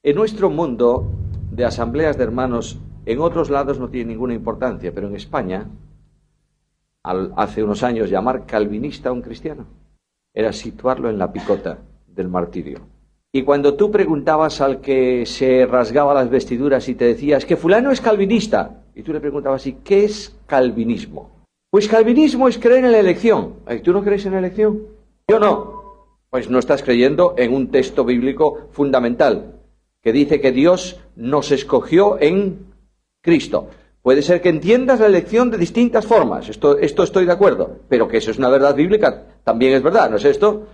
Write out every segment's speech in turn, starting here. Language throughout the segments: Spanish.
En nuestro mundo de asambleas de hermanos, en otros lados no tiene ninguna importancia, pero en España, hace unos años, llamar calvinista a un cristiano era situarlo en la picota del martirio. Y cuando tú preguntabas al que se rasgaba las vestiduras y te decía, es que fulano es calvinista, y tú le preguntabas, ¿y qué es calvinismo? Pues calvinismo es creer en la elección. ¿Tú no crees en la elección? Yo no. Pues no estás creyendo en un texto bíblico fundamental, que dice que Dios nos escogió en Cristo. Puede ser que entiendas la elección de distintas formas, esto estoy de acuerdo, pero que eso es una verdad bíblica, también es verdad, ¿no es esto?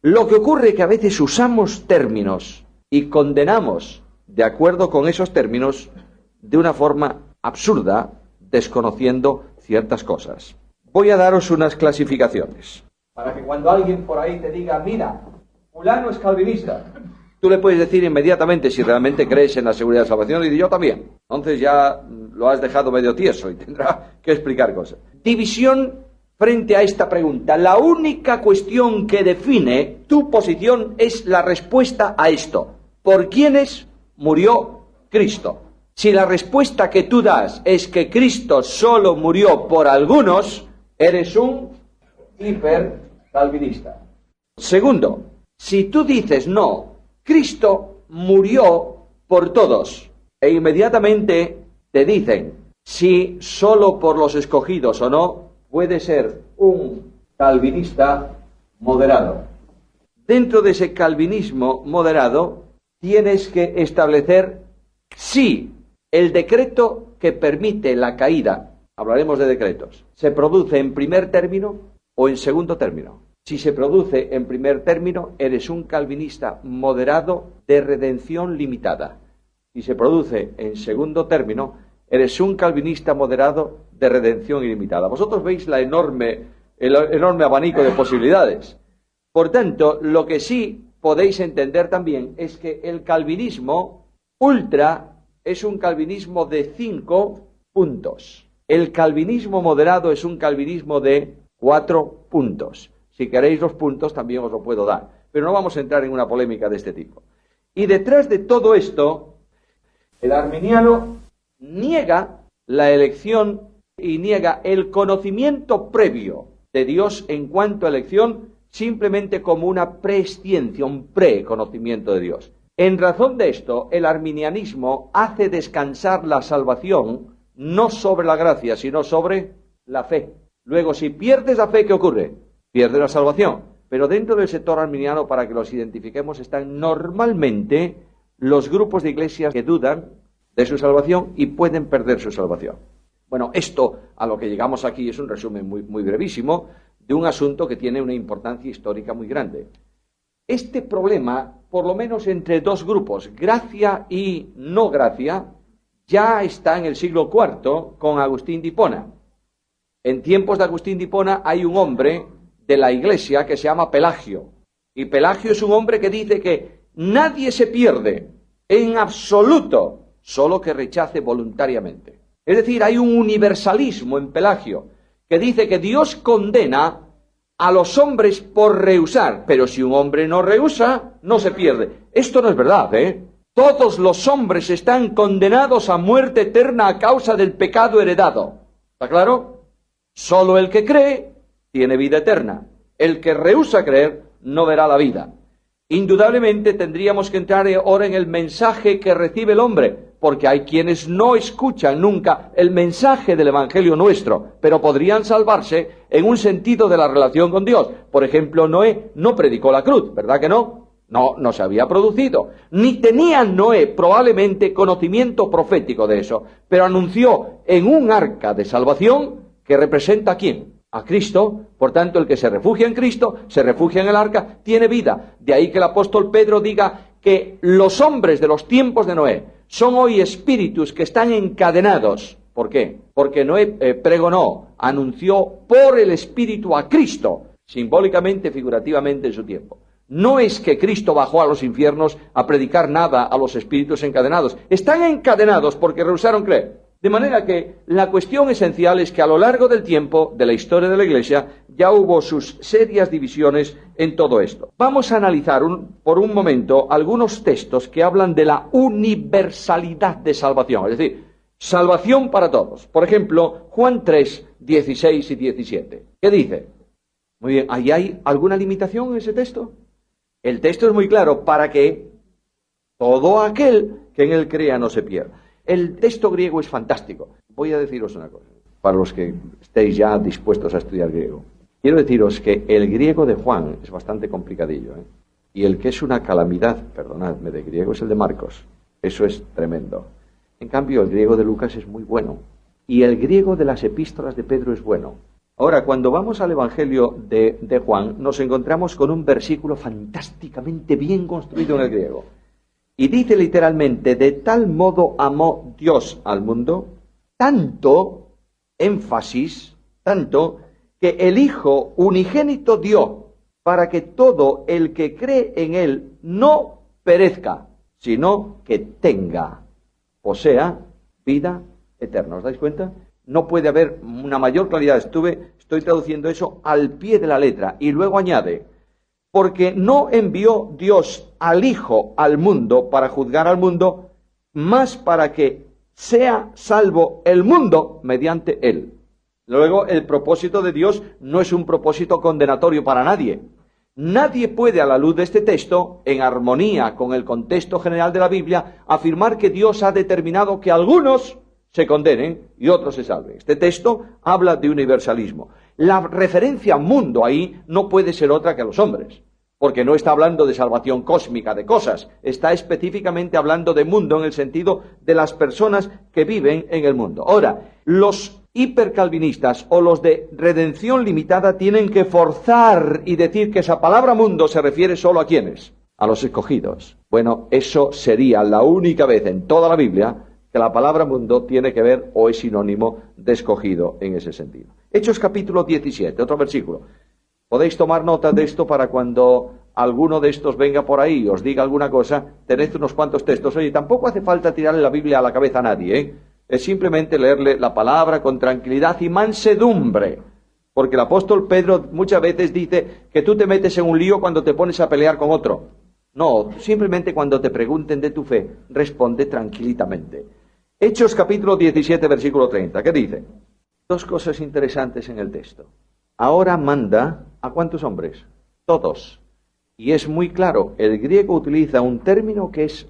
Lo que ocurre es que a veces usamos términos y condenamos, de acuerdo con esos términos, de una forma absurda, desconociendo ciertas cosas. Voy a daros unas clasificaciones, para que cuando alguien por ahí te diga, mira, fulano es calvinista, tú le puedes decir inmediatamente si realmente crees en la seguridad de salvación, y yo también. Entonces ya lo has dejado medio tieso y tendrá que explicar cosas. División frente a esta pregunta. La única cuestión que define tu posición es la respuesta a esto. ¿Por quiénes murió Cristo? Si la respuesta que tú das es que Cristo solo murió por algunos, eres un hipercalvinista. Segundo, si tú dices no, Cristo murió por todos, e inmediatamente te dicen si solo por los escogidos o no, puede ser un calvinista moderado. Dentro de ese calvinismo moderado, tienes que establecer si el decreto que permite la caída, hablaremos de decretos, se produce en primer término o en segundo término. Si se produce en primer término, eres un calvinista moderado de redención limitada. Si se produce en segundo término, eres un calvinista moderado de redención ilimitada. Vosotros veis el enorme abanico de posibilidades. Por tanto, lo que sí podéis entender también es que el calvinismo ultra es un calvinismo de 5 puntos. El calvinismo moderado es un calvinismo de 4 puntos. Si queréis los puntos, también os lo puedo dar. Pero no vamos a entrar en una polémica de este tipo. Y detrás de todo esto, el arminiano niega la elección y niega el conocimiento previo de Dios en cuanto a elección, simplemente como una presciencia, un preconocimiento de Dios. En razón de esto, el arminianismo hace descansar la salvación no sobre la gracia, sino sobre la fe. Luego, si pierdes la fe, ¿qué ocurre? Pierde la salvación. Pero dentro del sector arminiano, para que los identifiquemos, están normalmente los grupos de iglesias que dudan de su salvación y pueden perder su salvación. Bueno, esto a lo que llegamos aquí es un resumen muy brevísimo de un asunto que tiene una importancia histórica muy grande. Este problema, por lo menos entre dos grupos, gracia y no gracia, ya está en el siglo IV con Agustín de Hipona. En tiempos de Agustín de Hipona hay un hombre de la iglesia que se llama Pelagio. Y Pelagio es un hombre que dice que nadie se pierde en absoluto, solo que rechace voluntariamente. Es decir, hay un universalismo en Pelagio que dice que Dios condena a los hombres por rehusar, pero si un hombre no rehúsa, no se pierde. Esto no es verdad, ¿eh? Todos los hombres están condenados a muerte eterna a causa del pecado heredado. ¿Está claro? Solo el que cree tiene vida eterna. El que rehúsa creer no verá la vida. Indudablemente tendríamos que entrar ahora en el mensaje que recibe el hombre, porque hay quienes no escuchan nunca el mensaje del Evangelio nuestro, pero podrían salvarse en un sentido de la relación con Dios. Por ejemplo, Noé no predicó la cruz, ¿verdad que no? No se había producido. Ni tenía Noé probablemente conocimiento profético de eso, pero anunció en un arca de salvación que representa ¿a quién? A Cristo. Por tanto, el que se refugia en Cristo, se refugia en el arca, tiene vida. De ahí que el apóstol Pedro diga que los hombres de los tiempos de Noé son hoy espíritus que están encadenados. ¿Por qué? Porque Noé pregonó, anunció por el Espíritu a Cristo, simbólicamente, figurativamente en su tiempo. No es que Cristo bajó a los infiernos a predicar nada a los espíritus encadenados. Están encadenados porque rehusaron creer. De manera que la cuestión esencial es que a lo largo del tiempo de la historia de la Iglesia ya hubo sus serias divisiones en todo esto. Vamos a analizar por un momento algunos textos que hablan de la universalidad de salvación, es decir, salvación para todos. Por ejemplo, Juan 3, 16 y 17. ¿Qué dice? Muy bien, ¿ahí hay alguna limitación en ese texto? El texto es muy claro, para que todo aquel que en él crea no se pierda. El texto griego es fantástico. Voy a deciros una cosa, para los que estéis ya dispuestos a estudiar griego. Quiero deciros que el griego de Juan es bastante complicadillo, ¿eh? Y el que es una calamidad, perdonadme, de griego es el de Marcos. Eso es tremendo. En cambio, el griego de Lucas es muy bueno. Y el griego de las epístolas de Pedro es bueno. Ahora, cuando vamos al Evangelio de Juan, nos encontramos con un versículo fantásticamente bien construido en el griego. Y dice literalmente, de tal modo amó Dios al mundo, tanto, énfasis, tanto, que el Hijo unigénito dio, para que todo el que cree en Él no perezca, sino que tenga, o sea, vida eterna. ¿Os dais cuenta? No puede haber una mayor claridad. Estoy traduciendo eso al pie de la letra. Y luego añade, porque no envió Dios al Hijo al mundo para juzgar al mundo, más para que sea salvo el mundo mediante Él. Luego, el propósito de Dios no es un propósito condenatorio para nadie. Nadie puede, a la luz de este texto, en armonía con el contexto general de la Biblia, afirmar que Dios ha determinado que algunos se condenen y otros se salven. Este texto habla de universalismo. La referencia mundo ahí no puede ser otra que a los hombres, porque no está hablando de salvación cósmica de cosas, está específicamente hablando de mundo en el sentido de las personas que viven en el mundo. Ahora, los hipercalvinistas o los de redención limitada tienen que forzar y decir que esa palabra mundo se refiere solo a ¿quiénes? A los escogidos. Bueno, eso sería la única vez en toda la Biblia que la palabra mundo tiene que ver o es sinónimo de escogido en ese sentido. Hechos capítulo 17, otro versículo. Podéis tomar nota de esto para cuando alguno de estos venga por ahí y os diga alguna cosa, tenéis unos cuantos textos. Oye, tampoco hace falta tirarle la Biblia a la cabeza a nadie, ¿eh? Es simplemente leerle la palabra con tranquilidad y mansedumbre. Porque el apóstol Pedro muchas veces dice que tú te metes en un lío cuando te pones a pelear con otro. No, simplemente cuando te pregunten de tu fe, responde tranquilitamente. Hechos capítulo 17, versículo 30. ¿Qué dice? Dos cosas interesantes en el texto. Ahora manda, ¿a cuántos hombres? Todos. Y es muy claro, el griego utiliza un término que es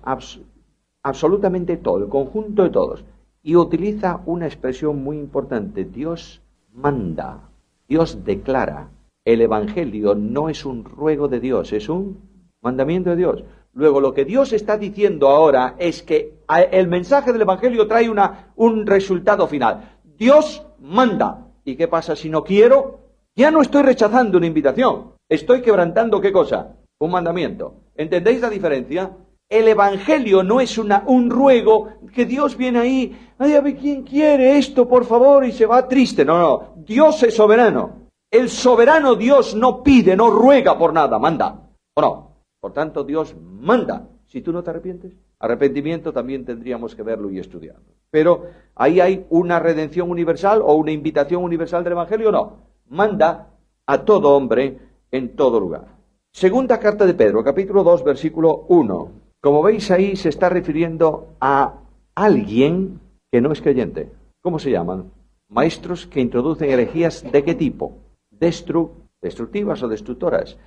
absolutamente todo, el conjunto de todos. Y utiliza una expresión muy importante. Dios manda, Dios declara. El Evangelio no es un ruego de Dios, es un mandamiento de Dios. Luego, lo que Dios está diciendo ahora es que el mensaje del Evangelio trae un resultado final. Dios manda. ¿Y qué pasa si no quiero? Ya no estoy rechazando una invitación. Estoy quebrantando, ¿qué cosa? Un mandamiento. ¿Entendéis la diferencia? El Evangelio no es un ruego que Dios viene ahí, ay, a ver quién quiere esto, por favor, y se va triste. No, no. Dios es soberano. El soberano Dios no pide, no ruega por nada, manda. ¿O no? Por tanto, Dios manda. Si tú no te arrepientes, arrepentimiento también tendríamos que verlo y estudiarlo. Pero ahí hay una redención universal o una invitación universal del Evangelio, no. Manda a todo hombre en todo lugar. Segunda carta de Pedro, capítulo 2, versículo 1. Como veis ahí se está refiriendo a alguien que no es creyente. ¿Cómo se llaman? Maestros que introducen herejías ¿de qué tipo? Destructivas o destructoras.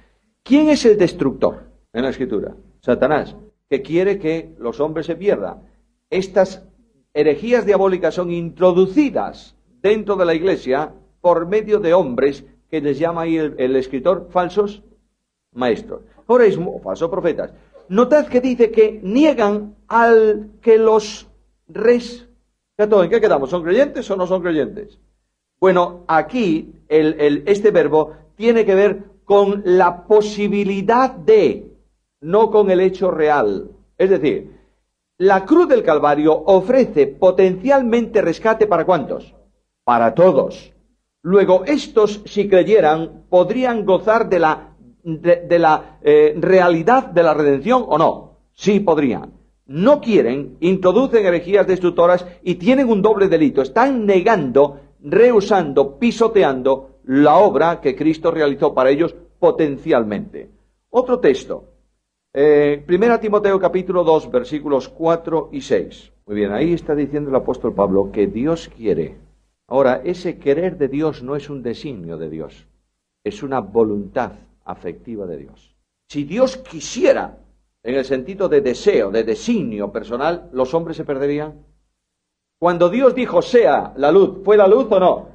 ¿Quién es el destructor en la Escritura? Satanás, que quiere que los hombres se pierdan. Estas herejías diabólicas son introducidas dentro de la Iglesia por medio de hombres que les llama ahí el escritor falsos maestros. Ahora es falsos profetas. Notad que dice que niegan al que los rescató. ¿En qué quedamos? ¿Son creyentes o no son creyentes? Bueno, aquí este verbo tiene que ver con la posibilidad de, no con el hecho real. Es decir, la cruz del Calvario ofrece potencialmente rescate ¿para cuántos? Para todos. Luego, estos, si creyeran, podrían gozar de la realidad de la redención o no. Sí podrían. no quieren, introducen herejías destructoras y tienen un doble delito. Están negando, rehusando, pisoteando la obra que Cristo realizó para ellos potencialmente. Otro texto. 1 Timoteo capítulo 2, versículos 4 y 6. Muy bien, ahí está diciendo el apóstol Pablo que Dios quiere. Ahora, ese querer de Dios no es un designio de Dios, es una voluntad afectiva de Dios. Si Dios quisiera, en el sentido de deseo, de designio personal, ¿los hombres se perderían? Cuando Dios dijo sea la luz, ¿fue la luz o no?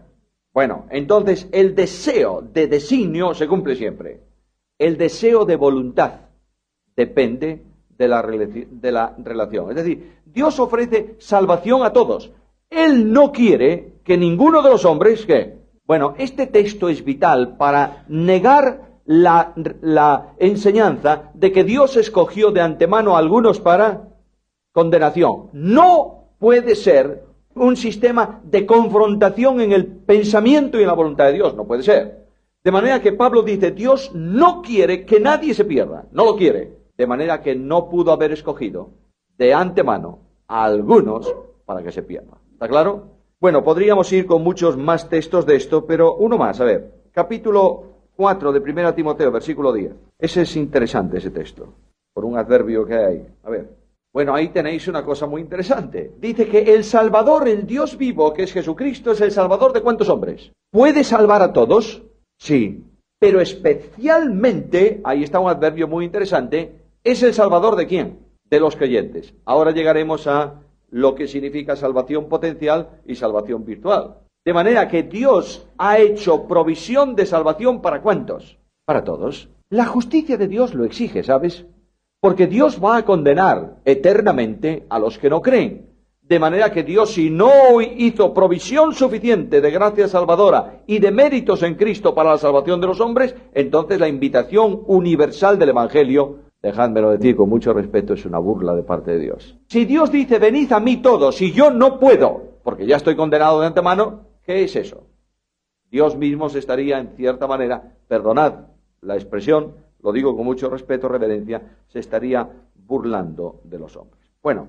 Bueno, entonces el deseo de designio se cumple siempre. El deseo de voluntad depende de la relación. Es decir, Dios ofrece salvación a todos. Él no quiere que ninguno de los hombres, ¿qué? Bueno, este texto es vital para negar la enseñanza de que Dios escogió de antemano a algunos para condenación. No puede ser un sistema de confrontación en el pensamiento y en la voluntad de Dios. No puede ser. De manera que Pablo dice, Dios no quiere que nadie se pierda. No lo quiere. De manera que no pudo haber escogido de antemano a algunos para que se pierdan. ¿Está claro? Bueno, podríamos ir con muchos más textos de esto, pero uno más, a ver. Capítulo 4 de 1 Timoteo, versículo 10. Ese es interesante, ese texto, por un adverbio que hay. A ver. Bueno, ahí tenéis una cosa muy interesante. Dice que el Salvador, el Dios vivo, que es Jesucristo, es el Salvador de ¿cuántos hombres? ¿Puede salvar a todos? Sí. Pero especialmente, ahí está un adverbio muy interesante, ¿es el Salvador de quién? De los creyentes. Ahora llegaremos a lo que significa salvación potencial y salvación virtual. De manera que Dios ha hecho provisión de salvación ¿para cuántos? Para todos. La justicia de Dios lo exige, ¿sabes? Porque Dios va a condenar eternamente a los que no creen. De manera que Dios, si no hizo provisión suficiente de gracia salvadora y de méritos en Cristo para la salvación de los hombres, entonces la invitación universal del Evangelio, dejádmelo decir con mucho respeto, es una burla de parte de Dios. Si Dios dice, venid a mí todos, y yo no puedo, porque ya estoy condenado de antemano, ¿qué es eso? Dios mismo se estaría, en cierta manera, perdonad la expresión, lo digo con mucho respeto, reverencia, se estaría burlando de los hombres. Bueno,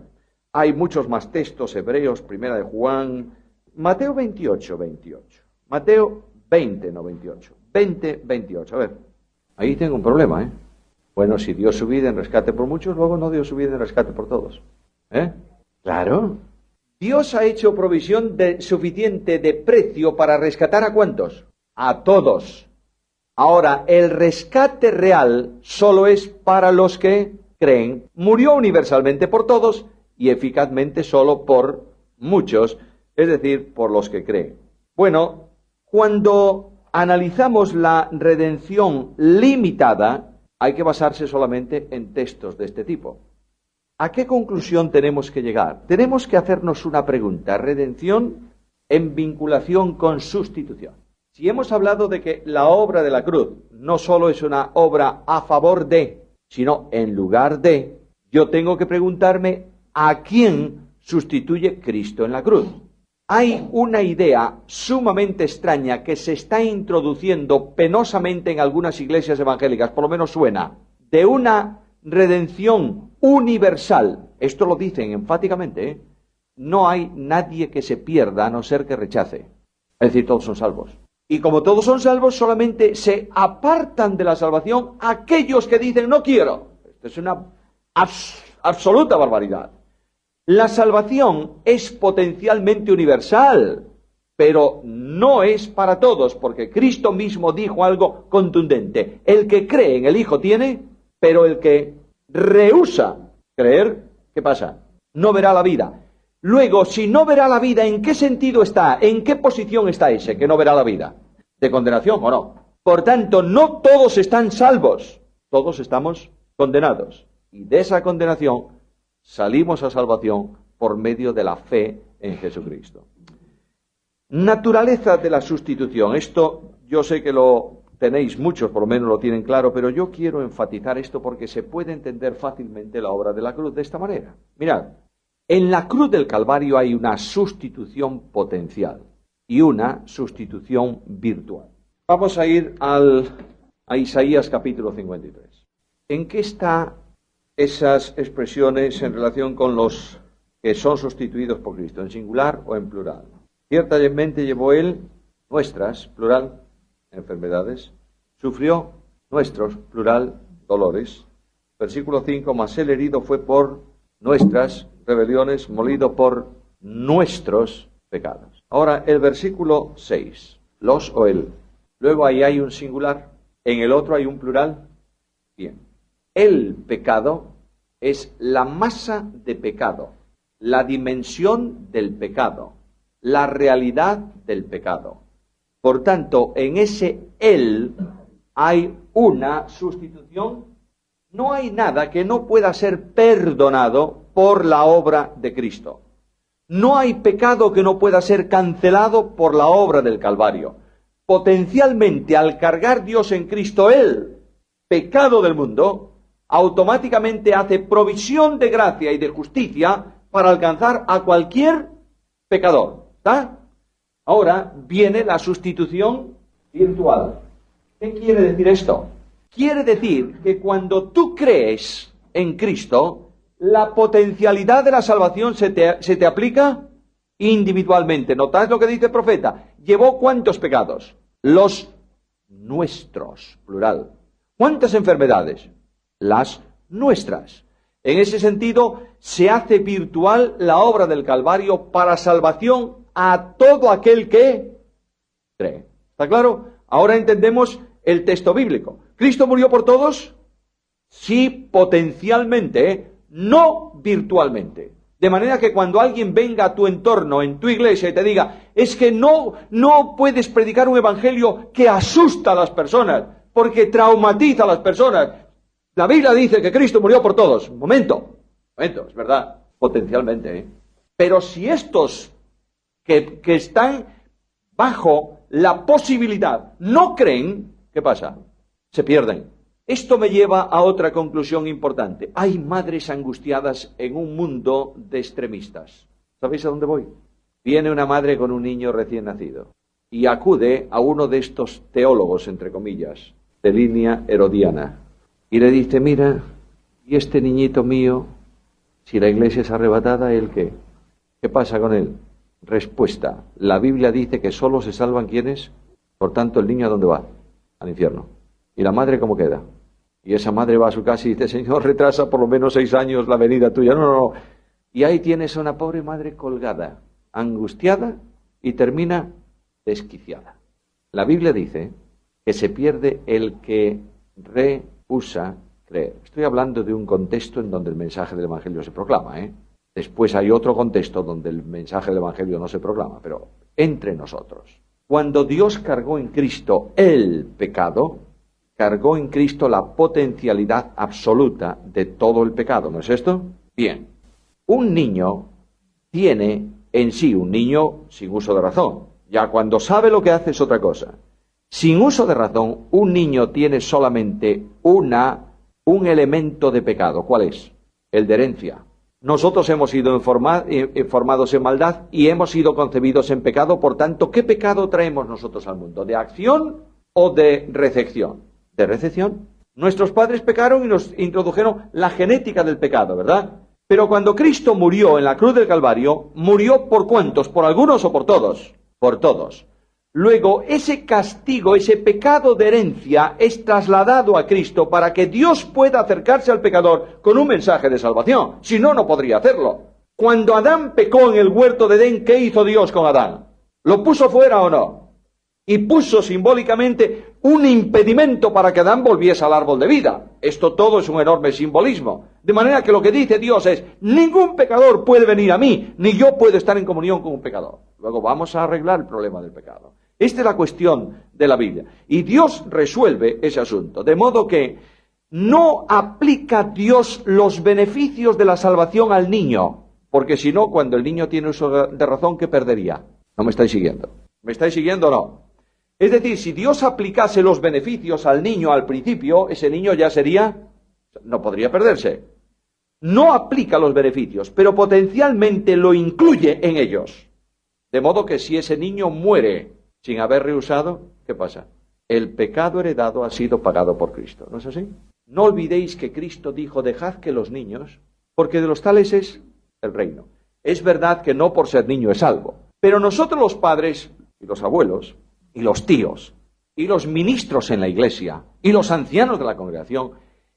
hay muchos más textos, Hebreos, Primera de Juan, Mateo 28, 28. Mateo 20, no 28. 20, 28. A ver, ahí tengo un problema, ¿eh? Bueno, si dio su vida en rescate por muchos, luego no dio su vida en rescate por todos. Claro. Dios ha hecho provisión suficiente de precio para rescatar ¿a cuántos? A todos. Ahora, el rescate real solo es para los que creen. Murió universalmente por todos y eficazmente solo por muchos, es decir, por los que creen. Bueno, cuando analizamos la redención limitada, hay que basarse solamente en textos de este tipo. ¿A qué conclusión tenemos que llegar? Tenemos que hacernos una pregunta. Redención en vinculación con sustitución. Si hemos hablado de que la obra de la cruz no solo es una obra a favor de, sino en lugar de, yo tengo que preguntarme ¿a quién sustituye Cristo en la cruz? Hay una idea sumamente extraña que se está introduciendo penosamente en algunas iglesias evangélicas, por lo menos suena, de una redención universal. Esto lo dicen enfáticamente, ¿eh? No hay nadie que se pierda a no ser que rechace. Es decir, todos son salvos. Y como todos son salvos, solamente se apartan de la salvación aquellos que dicen no quiero. Esto es una absoluta barbaridad. La salvación es potencialmente universal, pero no es para todos, porque Cristo mismo dijo algo contundente. El que cree en el Hijo tiene, pero el que rehúsa creer, ¿qué pasa? No verá la vida. Luego, si no verá la vida, ¿en qué sentido está? ¿En qué posición está ese que no verá la vida? ¿De condenación o no? Por tanto, no todos están salvos, todos estamos condenados. Y de esa condenación salimos a salvación por medio de la fe en Jesucristo. Naturaleza de la sustitución. Esto yo sé que lo tenéis muchos, por lo menos lo tienen claro, pero yo quiero enfatizar esto porque se puede entender fácilmente la obra de la cruz de esta manera. Mirad, en la cruz del Calvario hay una sustitución potencial y una sustitución virtual. Vamos a ir a Isaías capítulo 53. ¿En qué está esas expresiones en relación con los que son sustituidos por Cristo, en singular o en plural. Ciertamente llevó Él nuestras, plural, enfermedades, sufrió nuestros, plural, dolores. Versículo 5, mas Él herido fue por nuestras rebeliones, molido por nuestros pecados. Ahora, el versículo 6, los o él. Luego ahí hay un singular, en el otro hay un plural. Bien, el pecado es la masa de pecado, la dimensión del pecado, la realidad del pecado. Por tanto, en ese él hay una sustitución. No hay nada que no pueda ser perdonado por la obra de Cristo. No hay pecado que no pueda ser cancelado por la obra del Calvario. Potencialmente, al cargar Dios en Cristo el pecado del mundo, automáticamente hace provisión de gracia y de justicia para alcanzar a cualquier pecador. ¿Está? Ahora viene la sustitución virtual. ¿Qué quiere decir esto? Quiere decir que cuando tú crees en Cristo, la potencialidad de la salvación se te aplica individualmente. ¿Notad lo que dice el profeta? ¿Llevó cuántos pecados? Los nuestros, plural. ¿Cuántas enfermedades? Las nuestras. En ese sentido, se hace virtual la obra del Calvario para salvación a todo aquel que cree. ¿Está claro? Ahora entendemos el texto bíblico. ¿Cristo murió por todos? Sí, potencialmente, no virtualmente. De manera que cuando alguien venga a tu entorno, en tu iglesia, y te diga, es que no puedes predicar un evangelio que asusta a las personas, porque traumatiza a las personas. La Biblia dice que Cristo murió por todos. Momento, es verdad, potencialmente. Pero si estos que están bajo la posibilidad no creen, ¿qué pasa? Se pierden. Esto me lleva a otra conclusión importante. Hay madres angustiadas en un mundo de extremistas. ¿Sabéis a dónde voy? Viene una madre con un niño recién nacido y acude a uno de estos teólogos, entre comillas, de línea herodiana, y le dice, mira, ¿y este niñito mío, si la iglesia es arrebatada, él qué? ¿Qué pasa con él? Respuesta, la Biblia dice que solo se salvan quienes, por tanto el niño ¿a dónde va? Al infierno. ¿Y la madre cómo queda? Y esa madre va a su casa y dice, Señor, retrasa por lo menos 6 años la venida tuya. No. Y ahí tienes a una pobre madre colgada, angustiada y termina desquiciada. La Biblia dice que se pierde el que rehúsa creer. Estoy hablando de un contexto en donde el mensaje del Evangelio se proclama, Después hay otro contexto donde el mensaje del Evangelio no se proclama, pero entre nosotros. Cuando Dios cargó en Cristo el pecado, cargó en Cristo la potencialidad absoluta de todo el pecado, ¿no es esto? Bien, un niño tiene en sí, un niño sin uso de razón, ya cuando sabe lo que hace es otra cosa. Sin uso de razón, un niño tiene solamente un elemento de pecado. ¿Cuál es? El de herencia. Nosotros hemos sido formados en maldad y hemos sido concebidos en pecado. Por tanto, ¿qué pecado traemos nosotros al mundo? ¿De acción o de recepción? De recepción. Nuestros padres pecaron y nos introdujeron la genética del pecado, ¿verdad? Pero cuando Cristo murió en la cruz del Calvario, ¿murió por cuántos? ¿Por algunos o por todos? Por todos. Luego, ese castigo, ese pecado de herencia es trasladado a Cristo para que Dios pueda acercarse al pecador con un mensaje de salvación. Si no, no podría hacerlo. Cuando Adán pecó en el huerto de Edén, ¿qué hizo Dios con Adán? ¿Lo puso fuera o no? Y puso simbólicamente un impedimento para que Adán volviese al árbol de vida. Esto todo es un enorme simbolismo. De manera que lo que dice Dios es, ningún pecador puede venir a mí, ni yo puedo estar en comunión con un pecador. Luego vamos a arreglar el problema del pecado. Esta es la cuestión de la Biblia. Y Dios resuelve ese asunto. De modo que no aplica Dios los beneficios de la salvación al niño. Porque si no, cuando el niño tiene uso de razón, ¿qué perdería? ¿No me estáis siguiendo? ¿Me estáis siguiendo o no? Es decir, si Dios aplicase los beneficios al niño al principio, ese niño ya no podría perderse. No aplica los beneficios, pero potencialmente lo incluye en ellos. De modo que si ese niño muere sin haber rehusado, ¿qué pasa? El pecado heredado ha sido pagado por Cristo, ¿no es así? No olvidéis que Cristo dijo, dejad que los niños, porque de los tales es el reino. Es verdad que no por ser niño es salvo, pero nosotros los padres y los abuelos y los tíos y los ministros en la iglesia y los ancianos de la congregación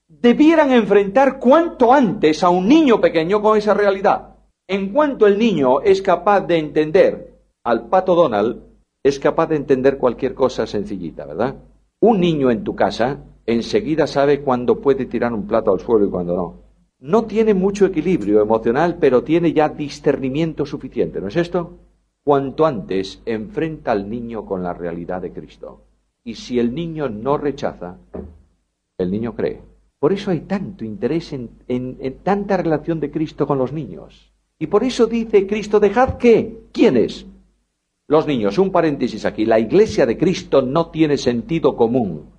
debieran enfrentar cuanto antes a un niño pequeño con esa realidad. En cuanto el niño es capaz de entender al Pato Donald, es capaz de entender cualquier cosa sencillita, ¿verdad? Un niño en tu casa enseguida sabe cuándo puede tirar un plato al suelo y cuándo no. No tiene mucho equilibrio emocional, pero tiene ya discernimiento suficiente, ¿no es esto? Cuanto antes enfrenta al niño con la realidad de Cristo. Y si el niño no rechaza, el niño cree. Por eso hay tanto interés en tanta relación de Cristo con los niños. Y por eso dice Cristo, dejad que, ¿quiénes? Los niños. Un paréntesis aquí, la iglesia de Cristo no tiene sentido común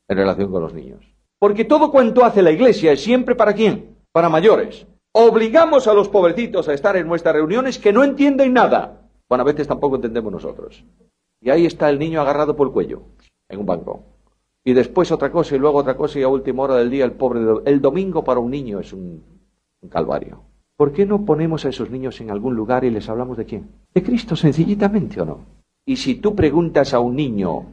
en relación con los niños. Porque todo cuanto hace la iglesia es siempre ¿para quién? Para mayores. Obligamos a los pobrecitos a estar en nuestras reuniones que no entienden nada. Bueno, a veces tampoco entendemos nosotros. Y ahí está el niño agarrado por el cuello, en un banco. Y después otra cosa, y luego otra cosa, y a última hora del día el pobre... El domingo para un niño es un calvario. ¿Por qué no ponemos a esos niños en algún lugar y les hablamos de quién? De Cristo, sencillitamente, ¿o no? Y si tú preguntas a un niño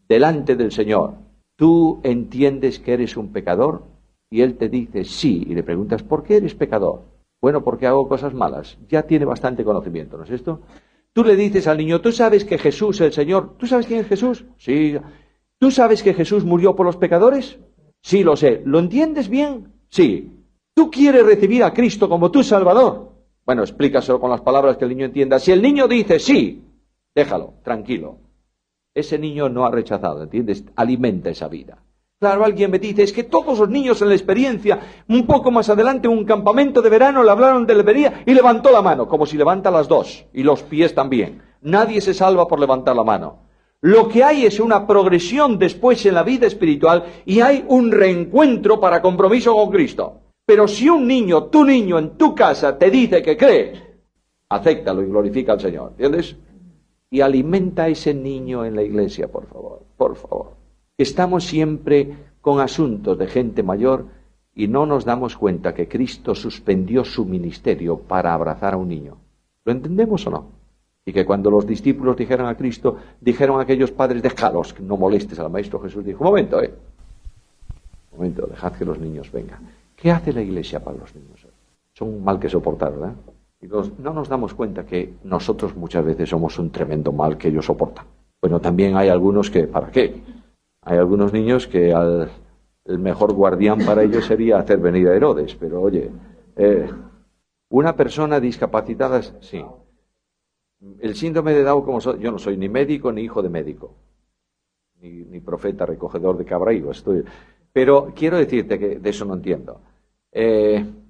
delante del Señor, ¿tú entiendes que eres un pecador? Y él te dice sí, y le preguntas, ¿por qué eres pecador? Bueno, porque hago cosas malas. Ya tiene bastante conocimiento, ¿no es esto? Tú le dices al niño, ¿tú sabes que Jesús, el Señor, ¿tú sabes quién es Jesús? Sí. ¿Tú sabes que Jesús murió por los pecadores? Sí, lo sé. ¿Lo entiendes bien? Sí. ¿Tú quieres recibir a Cristo como tu Salvador? Bueno, explícaselo con las palabras que el niño entienda. Si el niño dice sí, déjalo, tranquilo. Ese niño no ha rechazado, ¿entiendes? Alimenta esa vida. Claro, alguien me dice, es que todos los niños en la experiencia, un poco más adelante, en un campamento de verano, le hablaron de levería y levantó la mano, como si levanta las dos, y los pies también. Nadie se salva por levantar la mano. Lo que hay es una progresión después en la vida espiritual y hay un reencuentro para compromiso con Cristo. Pero si un niño, tu niño en tu casa te dice que cree, acéptalo y glorifica al Señor, ¿entiendes? Y alimenta a ese niño en la iglesia, por favor, por favor. Estamos siempre con asuntos de gente mayor y no nos damos cuenta que Cristo suspendió su ministerio para abrazar a un niño. ¿Lo entendemos o no? Y que cuando los discípulos dijeron a Cristo, dijeron a aquellos padres, déjalos, no molestes al Maestro. Jesús dijo, un momento, dejad que los niños vengan. ¿Qué hace la iglesia para los niños? Son un mal que soportar, ¿verdad? Y no nos damos cuenta que nosotros muchas veces somos un tremendo mal que ellos soportan. Bueno, también hay algunos que, ¿para qué? Hay algunos niños que el mejor guardián para ellos sería hacer venir a Herodes, pero oye, una persona discapacitada, sí. El síndrome de Down, yo no soy ni médico ni hijo de médico, ni profeta recogedor de cabra pero quiero decirte que de eso no entiendo.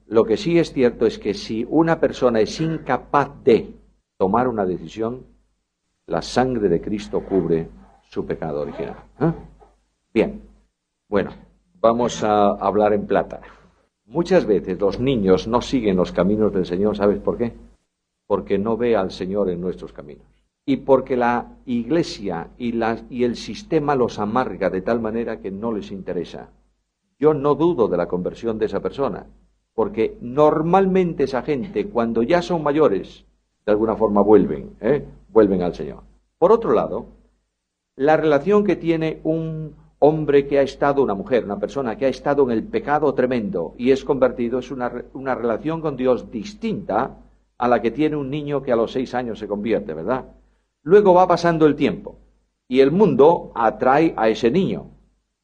Lo que sí es cierto es que si una persona es incapaz de tomar una decisión, la sangre de Cristo cubre su pecado original. Bien, bueno, vamos a hablar en plata. Muchas veces los niños no siguen los caminos del Señor, ¿sabes por qué? Porque no ve al Señor en nuestros caminos. Y porque la iglesia y el sistema los amarga de tal manera que no les interesa. Yo no dudo de la conversión de esa persona, porque normalmente esa gente, cuando ya son mayores, de alguna forma vuelven al Señor. Por otro lado, la relación que tiene un hombre que ha estado, una mujer, una persona que ha estado en el pecado tremendo y es convertido, es una relación con Dios distinta a la que tiene un niño que a los 6 años se convierte, ¿verdad? Luego va pasando el tiempo y el mundo atrae a ese niño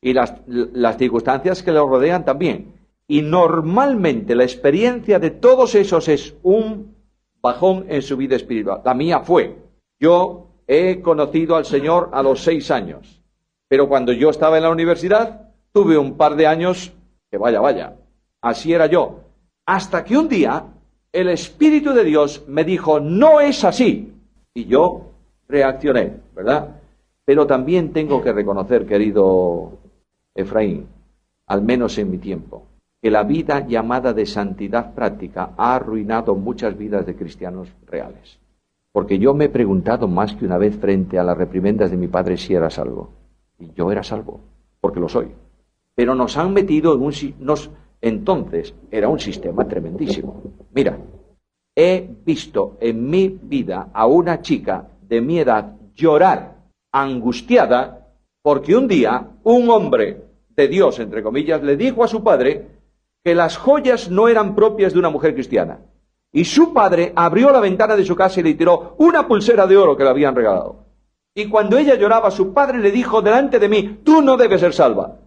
y las circunstancias que lo rodean también. Y normalmente la experiencia de todos esos es un bajón en su vida espiritual. La mía fue. Yo he conocido al Señor a los 6 años. Pero cuando yo estaba en la universidad, tuve un par de años que vaya. Así era yo. Hasta que un día el Espíritu de Dios me dijo, no es así. Y yo reaccioné, ¿verdad? Pero también tengo que reconocer, querido Efraín, al menos en mi tiempo, que la vida llamada de santidad práctica ha arruinado muchas vidas de cristianos reales. Porque yo me he preguntado más que una vez frente a las reprimendas de mi padre si era salvo. Y yo era salvo, porque lo soy. Pero nos han metido en entonces era un sistema tremendísimo. Mira, he visto en mi vida a una chica de mi edad llorar angustiada porque un día un hombre de Dios, entre comillas, le dijo a su padre que las joyas no eran propias de una mujer cristiana. Y su padre abrió la ventana de su casa y le tiró una pulsera de oro que le habían regalado. Y cuando ella lloraba, su padre le dijo delante de mí: tú no debes ser salva.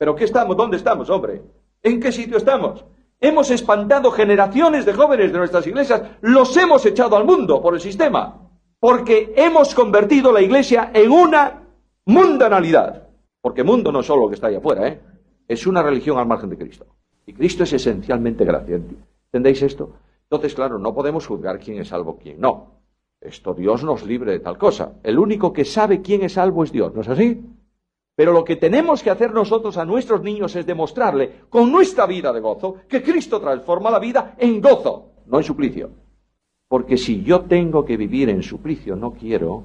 ¿Pero qué estamos? ¿Dónde estamos, hombre? ¿En qué sitio estamos? Hemos espantado generaciones de jóvenes de nuestras iglesias, los hemos echado al mundo por el sistema, porque hemos convertido la iglesia en una mundanalidad. Porque mundo no es solo lo que está ahí afuera, es una religión al margen de Cristo. Y Cristo es esencialmente gracia. ¿Entendéis esto? Entonces, claro, no podemos juzgar quién es salvo, quién no. Esto Dios nos libre de tal cosa. El único que sabe quién es salvo es Dios, ¿no es así? Pero lo que tenemos que hacer nosotros a nuestros niños es demostrarle con nuestra vida de gozo que Cristo transforma la vida en gozo, no en suplicio. Porque si yo tengo que vivir en suplicio, no quiero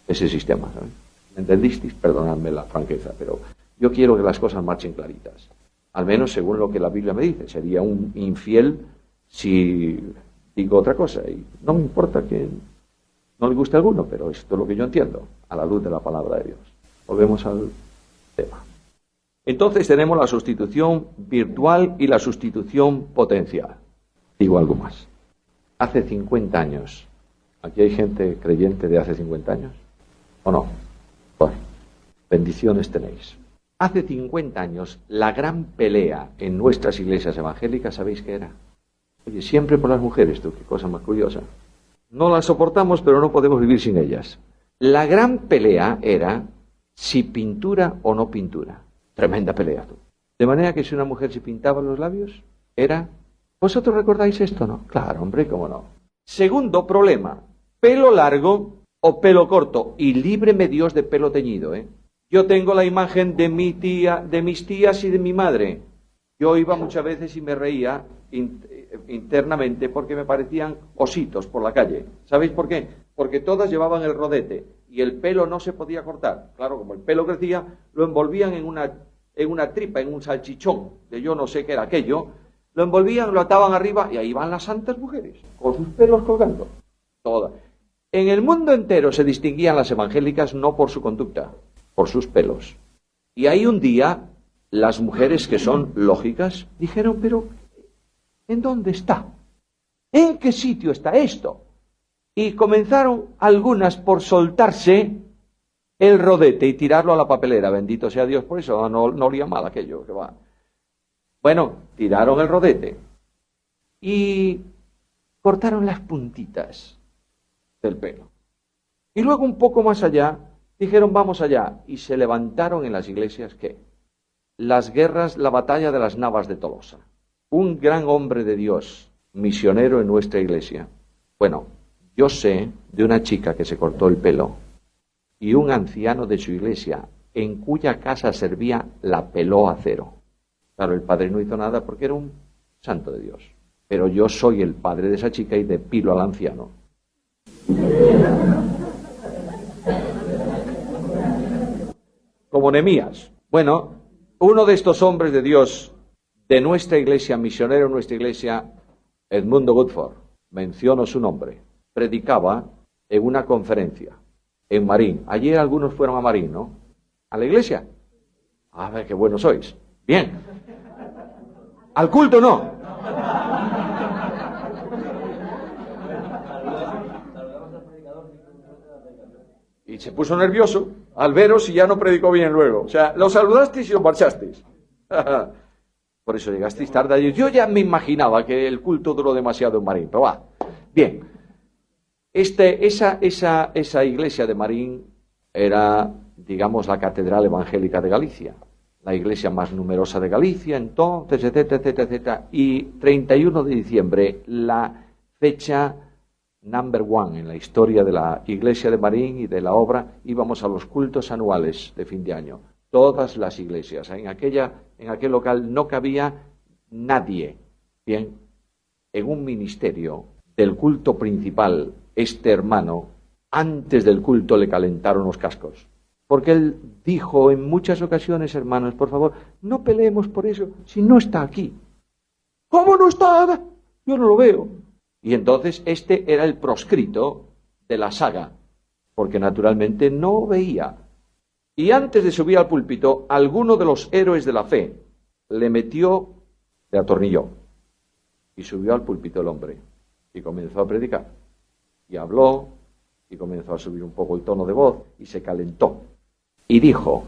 ese sistema, ¿sabes? ¿Entendisteis? Perdonadme la franqueza, pero yo quiero que las cosas marchen claritas. Al menos según lo que la Biblia me dice. Sería un infiel si digo otra cosa. Y no me importa que no le guste a alguno, pero esto es lo que yo entiendo, a la luz de la palabra de Dios. Volvemos al tema. Entonces tenemos la sustitución virtual y la sustitución potencial. Digo algo más. Hace 50 años, ¿aquí hay gente creyente de hace 50 años? ¿O no? Bueno, bendiciones tenéis. Hace 50 años, la gran pelea en nuestras iglesias evangélicas, ¿sabéis qué era? Oye, siempre por las mujeres, tú, qué cosa más curiosa. No las soportamos, pero no podemos vivir sin ellas. La gran pelea era si pintura o no pintura. Tremenda pelea, tú. De manera que si una mujer se pintaba los labios, era... ¿Vosotros recordáis esto, no? Claro, hombre, cómo no. Segundo problema, pelo largo o pelo corto. Y líbreme Dios de pelo teñido, Yo tengo la imagen de mi tía, de mis tías y de mi madre. Yo iba muchas veces y me reía internamente porque me parecían ositos por la calle. ¿Sabéis por qué? Porque todas llevaban el rodete y el pelo no se podía cortar. Claro, como el pelo crecía, lo envolvían en una tripa, en un salchichón, de yo no sé qué era aquello. Lo envolvían, lo ataban arriba y ahí van las santas mujeres, con sus pelos colgando. Todas. En el mundo entero se distinguían las evangélicas no por su conducta, por sus pelos. Y ahí un día las mujeres que son lógicas dijeron, pero ¿en dónde está? ¿En qué sitio está esto? Y comenzaron algunas por soltarse el rodete y tirarlo a la papelera. Bendito sea Dios por eso, no olía mal aquello que va. Bueno, tiraron el rodete y cortaron las puntitas del pelo. Y luego un poco más allá, dijeron vamos allá. Y se levantaron en las iglesias, ¿qué? Las guerras, la batalla de las Navas de Tolosa. Un gran hombre de Dios, misionero en nuestra iglesia. Bueno, yo sé de una chica que se cortó el pelo y un anciano de su iglesia en cuya casa servía la peló a cero. Claro, el padre no hizo nada porque era un santo de Dios. Pero yo soy el padre de esa chica y depilo al anciano. Como Nehemías. Bueno, uno de estos hombres de Dios de nuestra iglesia, misionero en nuestra iglesia, Edmundo Woodford, menciono su nombre, predicaba en una conferencia en Marín. Ayer algunos fueron a Marín, ¿no? ¿A la iglesia? A ver, qué buenos sois. Bien. Al culto no. Y se puso nervioso al veros y ya no predicó bien luego. O sea, lo saludasteis y lo marchasteis. Por eso llegasteis tarde ayer. Yo ya me imaginaba que el culto duró demasiado en Marín, pero va. Bien. Esa iglesia de Marín era, digamos, la catedral evangélica de Galicia. La iglesia más numerosa de Galicia, entonces, etcétera, etcétera, etcétera. Y 31 de diciembre, la fecha number one en la historia de la iglesia de Marín y de la obra, íbamos a los cultos anuales de fin de año. Todas las iglesias. En aquel local no cabía nadie. Bien, en un ministerio del culto principal, este hermano, antes del culto le calentaron los cascos. Porque él dijo en muchas ocasiones, hermanos, por favor, no peleemos por eso si no está aquí. ¿Cómo no está? Yo no lo veo. Y entonces este era el proscrito de la saga, porque naturalmente no veía. Y antes de subir al púlpito, alguno de los héroes de la fe le atornilló. Y subió al púlpito el hombre y comenzó a predicar. Y habló y comenzó a subir un poco el tono de voz y se calentó. Y dijo,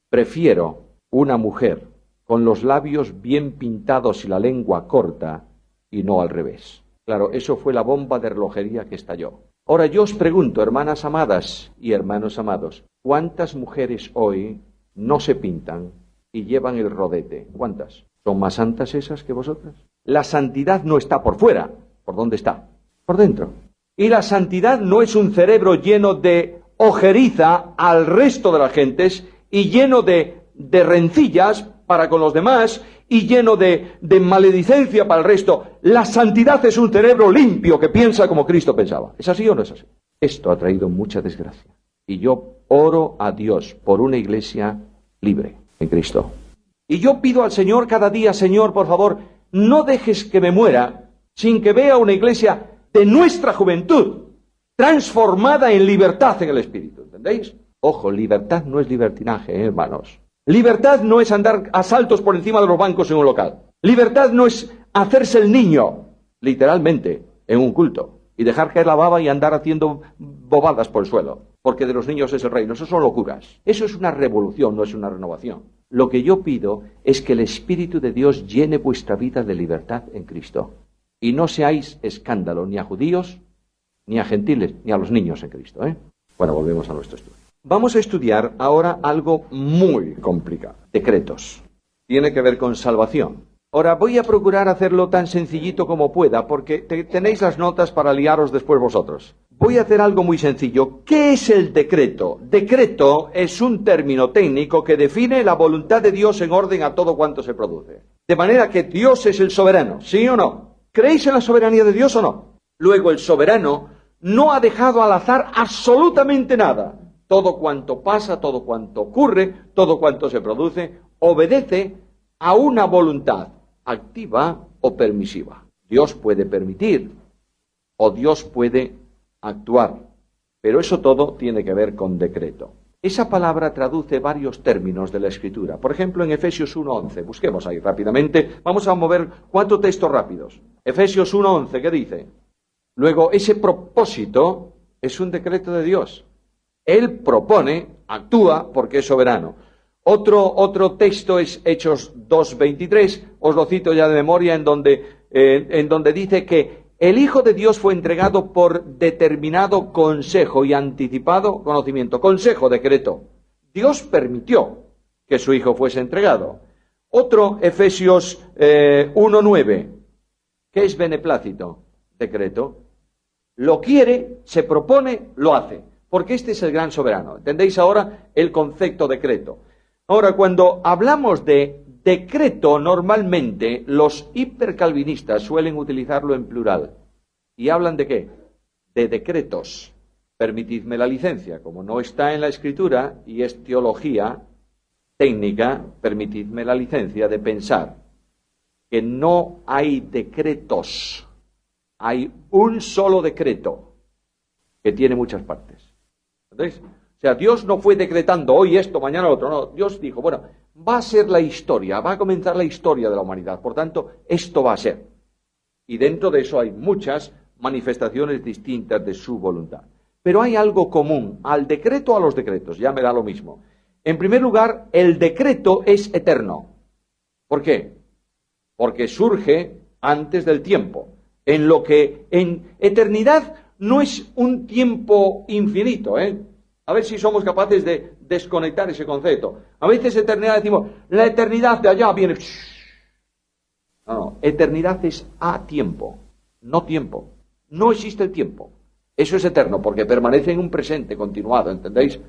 prefiero una mujer con los labios bien pintados y la lengua corta y no al revés. Claro, eso fue la bomba de relojería que estalló. Ahora yo os pregunto, hermanas amadas y hermanos amados, ¿cuántas mujeres hoy no se pintan y llevan el rodete? ¿Cuántas? ¿Son más santas esas que vosotras? La santidad no está por fuera. ¿Por dónde está? Por dentro. Y la santidad no es un cerebro lleno de ojeriza al resto de las gentes y lleno de rencillas para con los demás y lleno de maledicencia para el resto. La santidad es un cerebro limpio que piensa como Cristo pensaba. ¿Es así o no es así? Esto ha traído mucha desgracia. Y yo oro a Dios por una iglesia libre en Cristo. Y yo pido al Señor cada día, Señor, por favor, no dejes que me muera sin que vea una iglesia de nuestra juventud transformada en libertad en el Espíritu. ¿Entendéis? Ojo, libertad no es libertinaje, hermanos. Libertad no es andar a saltos por encima de los bancos en un local. Libertad no es hacerse el niño, literalmente, en un culto, y dejar caer la baba y andar haciendo bobadas por el suelo, porque de los niños es el reino. Eso son locuras. Eso es una revolución, no es una renovación. Lo que yo pido es que el Espíritu de Dios llene vuestra vida de libertad en Cristo. Y no seáis escándalo ni a judíos, ni a gentiles, ni a los niños en Cristo. Bueno, volvemos a nuestro estudio. Vamos a estudiar ahora algo muy complicado. Decretos. Tiene que ver con salvación. Ahora, voy a procurar hacerlo tan sencillito como pueda, porque tenéis las notas para liaros después vosotros. Voy a hacer algo muy sencillo. ¿Qué es el decreto? Decreto es un término técnico que define la voluntad de Dios en orden a todo cuanto se produce. De manera que Dios es el soberano, ¿sí o no? ¿Creéis en la soberanía de Dios o no? Luego, el soberano no ha dejado al azar absolutamente nada. Todo cuanto pasa, todo cuanto ocurre, todo cuanto se produce, obedece a una voluntad activa o permisiva. Dios puede permitir o Dios puede actuar, pero eso todo tiene que ver con decreto. Esa palabra traduce varios términos de la Escritura. Por ejemplo, en Efesios 1:11, busquemos ahí rápidamente, vamos a mover 4 textos rápidos. Efesios 1:11, ¿qué dice? Luego, ese propósito es un decreto de Dios. Él propone, actúa porque es soberano. Otro texto es Hechos 2:23, os lo cito ya de memoria, en donde dice que el Hijo de Dios fue entregado por determinado consejo y anticipado conocimiento. Consejo, decreto. Dios permitió que su Hijo fuese entregado. Otro, Efesios 1:9. ¿Qué es beneplácito? Decreto. Lo quiere, se propone, lo hace. Porque este es el gran soberano. ¿Entendéis ahora el concepto decreto? Ahora, cuando hablamos de decreto, normalmente los hipercalvinistas suelen utilizarlo en plural. ¿Y hablan de qué? De decretos. Permitidme la licencia. Como no está en la Escritura y es teología técnica, permitidme la licencia de pensar que no hay decretos. Hay un solo decreto que tiene muchas partes. ¿Entendéis? O sea, Dios no fue decretando hoy esto, mañana lo otro. No, Dios dijo, bueno, va a ser la historia, va a comenzar la historia de la humanidad. Por tanto, esto va a ser. Y dentro de eso hay muchas manifestaciones distintas de su voluntad. Pero hay algo común al decreto, a los decretos, ya me da lo mismo. En primer lugar, el decreto es eterno. ¿Por qué? Porque surge antes del tiempo. En lo que en eternidad no es un tiempo infinito, A ver si somos capaces de desconectar ese concepto. A veces eternidad decimos, la eternidad de allá viene... No, eternidad es a tiempo, no tiempo. No existe el tiempo. Eso es eterno, porque permanece en un presente continuado, ¿entendéis?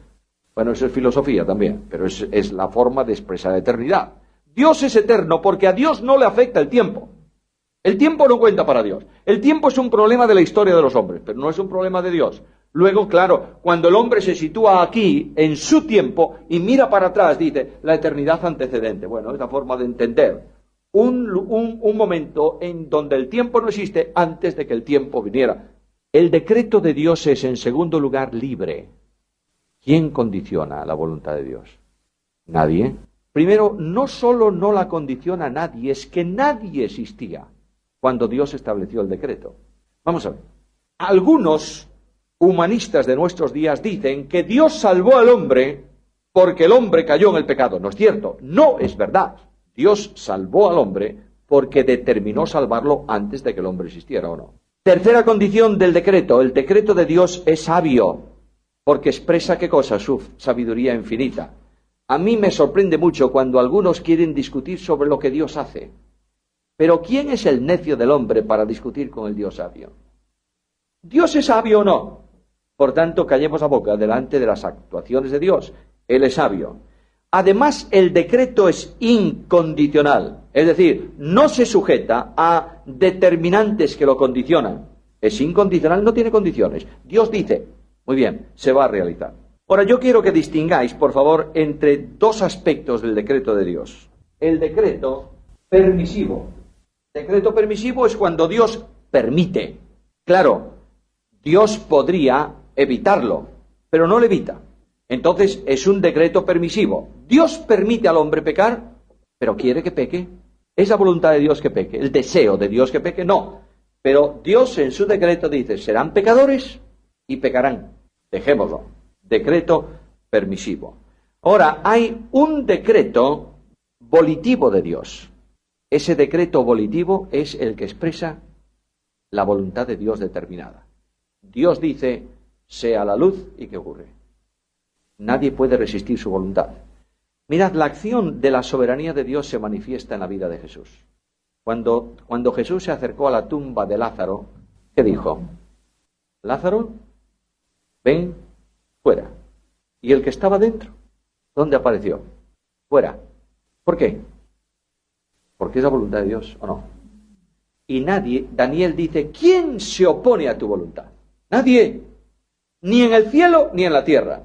Bueno, eso es filosofía también, pero es la forma de expresar eternidad. Dios es eterno porque a Dios no le afecta el tiempo. El tiempo no cuenta para Dios. El tiempo es un problema de la historia de los hombres, pero no es un problema de Dios. Luego, claro, cuando el hombre se sitúa aquí, en su tiempo, y mira para atrás, dice, la eternidad antecedente. Bueno, es la forma de entender un momento en donde el tiempo no existe antes de que el tiempo viniera. El decreto de Dios es, en segundo lugar, libre. ¿Quién condiciona la voluntad de Dios? Nadie. Primero, no solo no la condiciona nadie, es que nadie existía cuando Dios estableció el decreto. Vamos a ver. Algunos humanistas de nuestros días dicen que Dios salvó al hombre porque el hombre cayó en el pecado. No es cierto, no es verdad. Dios salvó al hombre porque determinó salvarlo antes de que el hombre existiera o no. Tercera condición del decreto. El decreto de Dios es sabio porque expresa ¿qué cosa? Su sabiduría infinita. A mí me sorprende mucho cuando algunos quieren discutir sobre lo que Dios hace. Pero ¿quién es el necio del hombre para discutir con el Dios sabio? ¿Dios es sabio o no? Por tanto, callemos la boca delante de las actuaciones de Dios. Él es sabio. Además, el decreto es incondicional, es decir, no se sujeta a determinantes que lo condicionan. Es incondicional, no tiene condiciones. Dios dice, muy bien, se va a realizar. Ahora, yo quiero que distingáis, por favor, entre dos aspectos del decreto de Dios. El decreto permisivo. Decreto permisivo es cuando Dios permite. Claro, Dios podría evitarlo, pero no lo evita. Entonces es un decreto permisivo. Dios permite al hombre pecar, pero quiere que peque. ¿Es la voluntad de Dios que peque? ¿El deseo de Dios que peque? No. Pero Dios en su decreto dice, serán pecadores y pecarán. Dejémoslo. Decreto permisivo. Ahora, hay un decreto volitivo de Dios. Ese decreto volitivo es el que expresa la voluntad de Dios determinada. Dios dice, sea la luz, ¿y qué ocurre? Nadie puede resistir su voluntad. Mirad, la acción de la soberanía de Dios se manifiesta en la vida de Jesús. Cuando Jesús se acercó a la tumba de Lázaro, ¿qué dijo? Lázaro, ven fuera. ¿Y el que estaba dentro? ¿Dónde apareció? Fuera. ¿Por qué? Porque es la voluntad de Dios, ¿o no? Y nadie, Daniel dice, ¿quién se opone a tu voluntad? Nadie. Ni en el cielo ni en la tierra.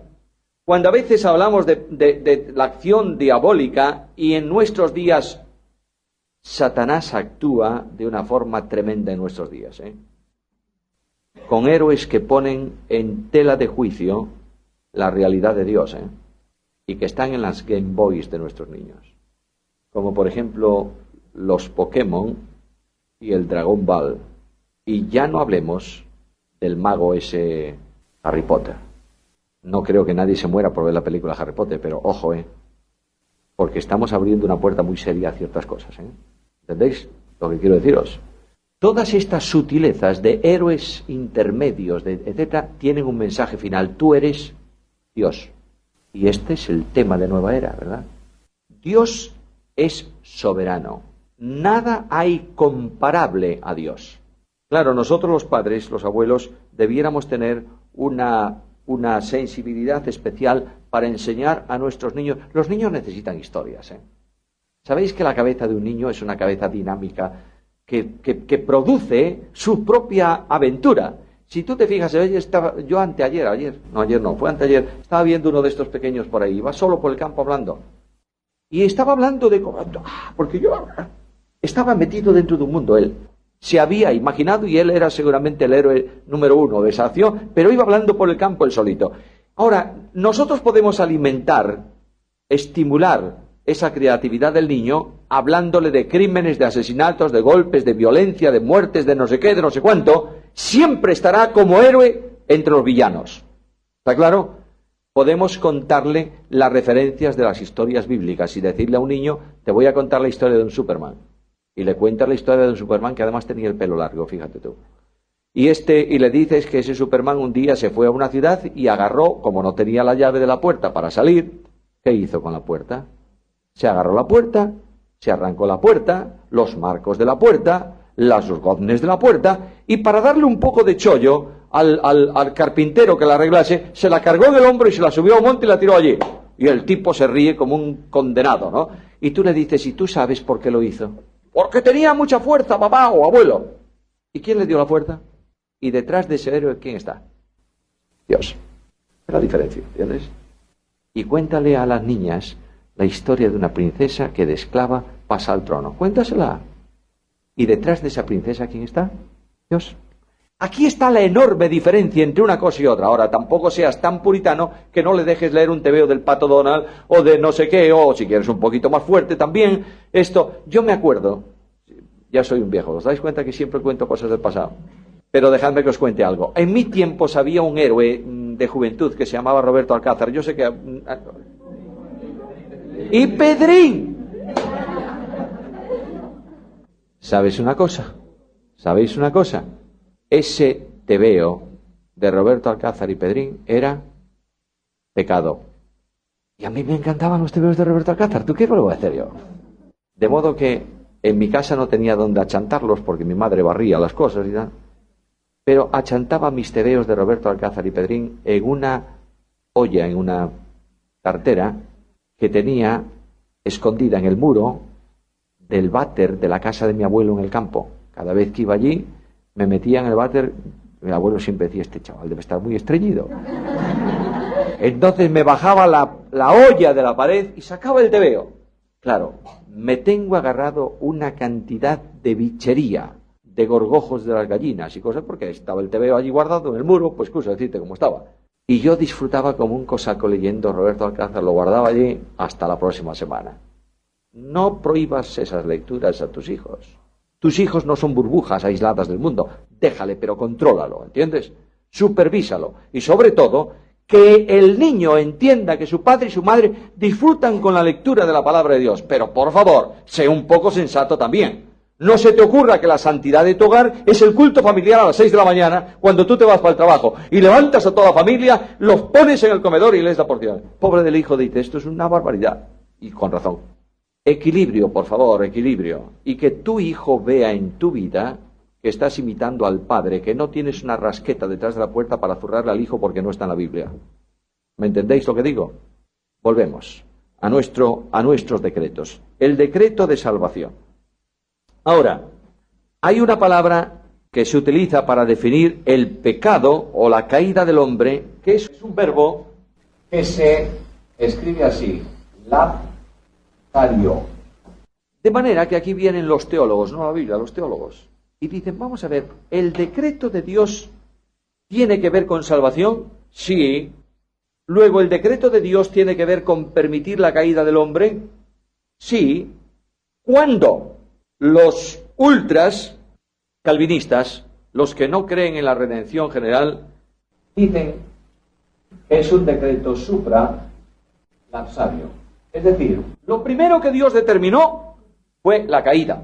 Cuando a veces hablamos de la acción diabólica y en nuestros días Satanás actúa de una forma tremenda en nuestros días, con héroes que ponen en tela de juicio la realidad de Dios, y que están en las Game Boys de nuestros niños, como por ejemplo los Pokémon y el Dragon Ball, y ya no hablemos del mago ese Harry Potter. No creo que nadie se muera por ver la película Harry Potter, pero ojo, porque estamos abriendo una puerta muy seria a ciertas cosas, ¿entendéis lo que quiero deciros? Todas estas sutilezas de héroes intermedios, etcétera, tienen un mensaje final. Tú eres Dios. Y este es el tema de Nueva Era, ¿verdad? Dios es soberano. Nada hay comparable a Dios. Claro, nosotros los padres, los abuelos, debiéramos tener una sensibilidad especial para enseñar a nuestros niños. Los niños necesitan historias, ¿Sabéis que la cabeza de un niño es una cabeza dinámica que produce su propia aventura? Si tú te fijas, yo anteayer, fue anteayer, estaba viendo uno de estos pequeños por ahí, iba solo por el campo hablando. Y estaba hablando de porque yo estaba metido dentro de un mundo, él se había imaginado, y él era seguramente el héroe número uno de esa acción, pero iba hablando por el campo él solito. Ahora, nosotros podemos alimentar, estimular esa creatividad del niño, hablándole de crímenes, de asesinatos, de golpes, de violencia, de muertes, de no sé qué, de no sé cuánto. Siempre estará como héroe entre los villanos. ¿Está claro? Podemos contarle las referencias de las historias bíblicas y decirle a un niño, te voy a contar la historia de un Superman. Y le cuentas la historia de un Superman que además tenía el pelo largo, fíjate tú. Y le dices que ese Superman un día se fue a una ciudad y agarró, como no tenía la llave de la puerta para salir, ¿qué hizo con la puerta? Se agarró la puerta, se arrancó la puerta, los marcos de la puerta, los goznes de la puerta, y para darle un poco de chollo al carpintero que la arreglase, se la cargó en el hombro y se la subió a un monte y la tiró allí. Y el tipo se ríe como un condenado, ¿no? Y tú le dices, ¿y tú sabes por qué lo hizo? Porque tenía mucha fuerza, papá o abuelo. ¿Y quién le dio la fuerza? Y detrás de ese héroe, ¿quién está? Dios. Es la diferencia, ¿entiendes? Y cuéntale a las niñas la historia de una princesa que de esclava pasa al trono. Cuéntasela. Y detrás de esa princesa, ¿quién está? Dios. Aquí está la enorme diferencia entre una cosa y otra. Ahora, tampoco seas tan puritano que no le dejes leer un tebeo del Pato Donald o de no sé qué, o si quieres un poquito más fuerte también. Esto, yo me acuerdo, ya soy un viejo, ¿os dais cuenta que siempre cuento cosas del pasado? Pero dejadme que os cuente algo. En mi tiempo había un héroe de juventud que se llamaba Roberto Alcázar. Yo sé que... ¡Y Pedrín! ¿Sabes una cosa? ¿Sabéis una cosa? Ese tebeo de Roberto Alcázar y Pedrín era pecado. Y a mí me encantaban los tebeos de Roberto Alcázar. ¿Tú qué lo voy a hacer yo? De modo que en mi casa no tenía donde achantarlos porque mi madre barría las cosas y tal. Pero achantaba mis tebeos de Roberto Alcázar y Pedrín en una olla, en una tartera que tenía escondida en el muro del váter de la casa de mi abuelo en el campo. Cada vez que iba allí, me metía en el váter. Mi abuelo siempre decía, este chaval debe estar muy estreñido. Entonces me bajaba la olla de la pared y sacaba el tebeo. Claro, me tengo agarrado una cantidad de bichería, de gorgojos de las gallinas y cosas, porque estaba el tebeo allí guardado en el muro, pues cosa decirte cómo estaba. Y yo disfrutaba como un cosaco leyendo Roberto Alcázar, lo guardaba allí hasta la próxima semana. No prohíbas esas lecturas a tus hijos. Tus hijos no son burbujas aisladas del mundo. Déjale, pero contrólalo, ¿entiendes? Supervísalo. Y sobre todo, que el niño entienda que su padre y su madre disfrutan con la lectura de la palabra de Dios. Pero, por favor, sé un poco sensato también. No se te ocurra que la santidad de tu hogar es el culto familiar a las 6 de la mañana cuando tú te vas para el trabajo y levantas a toda la familia, los pones en el comedor y les da porciones. Pobre del hijo, dice, esto es una barbaridad. Y con razón. Equilibrio, por favor, equilibrio. Y que tu hijo vea en tu vida que estás imitando al padre, que no tienes una rasqueta detrás de la puerta para zurrarle al hijo porque no está en la Biblia. ¿Me entendéis lo que digo? Volvemos a nuestros decretos. El decreto de salvación. Ahora, hay una palabra que se utiliza para definir el pecado o la caída del hombre, que es un verbo que se escribe así, lapsario. De manera que aquí vienen los teólogos, no la Biblia, los teólogos, y dicen, vamos a ver, ¿el decreto de Dios tiene que ver con salvación? Sí. Luego, ¿el decreto de Dios tiene que ver con permitir la caída del hombre? Sí. ¿Cuándo? Los ultras calvinistas, los que no creen en la redención general, dicen que es un decreto supralapsario. Es decir, lo primero que Dios determinó fue la caída.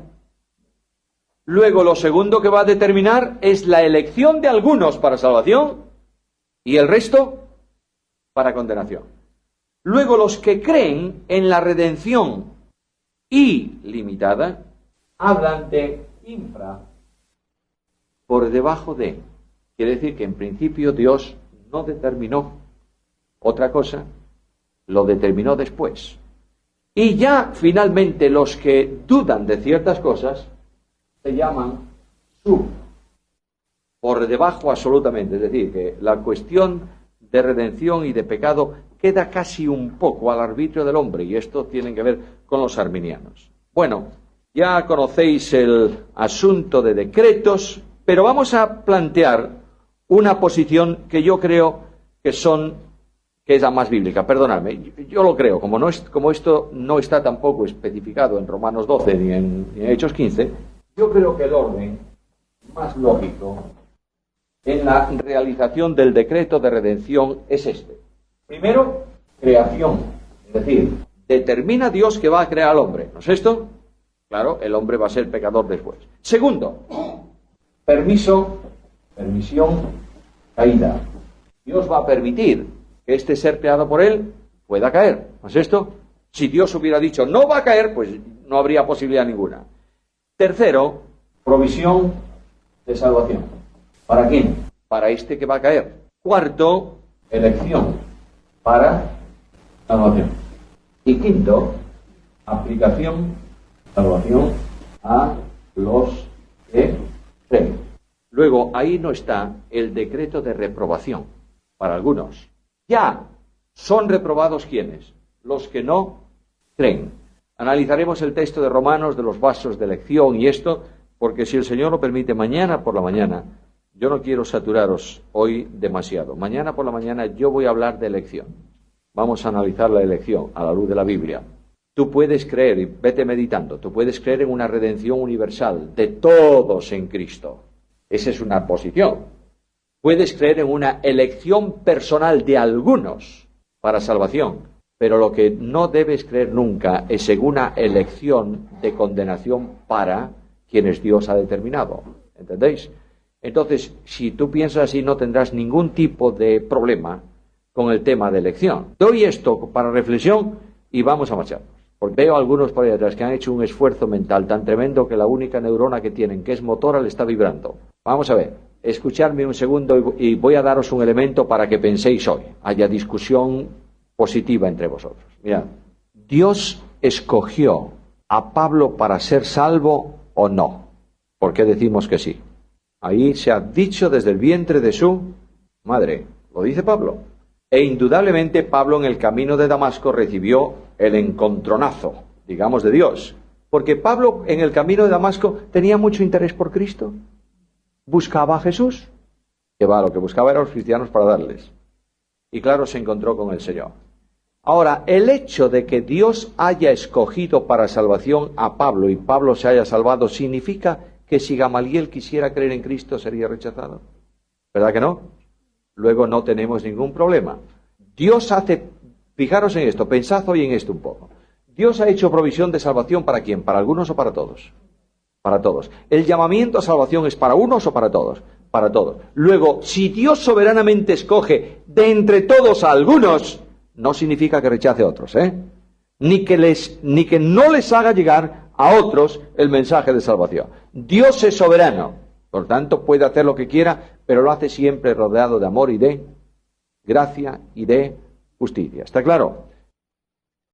Luego, lo segundo que va a determinar es la elección de algunos para salvación y el resto para condenación. Luego, los que creen en la redención ilimitada hablan de infra, por debajo de. Quiere decir que en principio Dios no determinó otra cosa, lo determinó después. Y ya finalmente los que dudan de ciertas cosas se llaman sub, por debajo absolutamente. Es decir, que la cuestión de redención y de pecado queda casi un poco al arbitrio del hombre, y esto tiene que ver con los arminianos. Bueno, ya conocéis el asunto de decretos, pero vamos a plantear una posición que yo creo que es la más bíblica. Perdonadme, yo lo creo, como esto no está tampoco especificado en Romanos 12 ni en Hechos 15, yo creo que el orden más lógico en la realización del decreto de redención es este. Primero, creación, es decir, determina Dios que va a crear al hombre, ¿no es esto? Claro, el hombre va a ser pecador después. Segundo, permisión, caída. Dios va a permitir que este ser creado por él pueda caer, ¿no es esto? Si Dios hubiera dicho no va a caer, pues no habría posibilidad ninguna. Tercero, provisión de salvación. ¿Para quién? Para este que va a caer. Cuarto, elección para salvación. Y quinto, aplicación, salvación a los que creen. Luego, ahí no está el decreto de reprobación. para algunos. Ya son reprobados ¿quiénes? Los que no creen. Analizaremos el texto de Romanos, de los vasos de elección y esto, porque si el Señor lo permite, mañana por la mañana, yo no quiero saturaros hoy demasiado. Mañana por la mañana yo voy a hablar de elección. Vamos a analizar la elección a la luz de la Biblia. Tú puedes creer, y vete meditando, tú puedes creer en una redención universal de todos en Cristo. Esa es una posición. Puedes creer en una elección personal de algunos para salvación, pero lo que no debes creer nunca es en una elección de condenación para quienes Dios ha determinado. ¿Entendéis? Entonces, si tú piensas así, no tendrás ningún tipo de problema con el tema de elección. Doy esto para reflexión y vamos a marcharnos. Porque veo a algunos por ahí atrás que han hecho un esfuerzo mental tan tremendo que la única neurona que tienen, que es motora, le está vibrando. Vamos a ver, escuchadme un segundo y voy a daros un elemento para que penséis hoy. Haya discusión positiva entre vosotros. Mirad, ¿Dios escogió a Pablo para ser salvo o no? ¿Por qué decimos que sí? Ahí se ha dicho desde el vientre de su madre. Lo dice Pablo. E indudablemente Pablo en el camino de Damasco recibió el encontronazo, digamos, de Dios. Porque Pablo en el camino de Damasco tenía mucho interés por Cristo. Buscaba a Jesús. Que va, lo que buscaba eran los cristianos para darles. Y claro, se encontró con el Señor. Ahora, el hecho de que Dios haya escogido para salvación a Pablo y Pablo se haya salvado, ¿significa que si Gamaliel quisiera creer en Cristo sería rechazado? ¿Verdad que no? Luego no tenemos ningún problema. Dios hace, fijaros en esto, pensad hoy en esto un poco. Dios ha hecho provisión de salvación ¿para quién? ¿Para algunos o para todos? Para todos. ¿El llamamiento a salvación es para unos o para todos? Para todos. Luego, si Dios soberanamente escoge de entre todos a algunos, no significa que rechace a otros, ni que no les haga llegar a otros el mensaje de salvación. Dios es soberano, por tanto puede hacer lo que quiera, pero lo hace siempre rodeado de amor y de gracia y de justicia. ¿Está claro?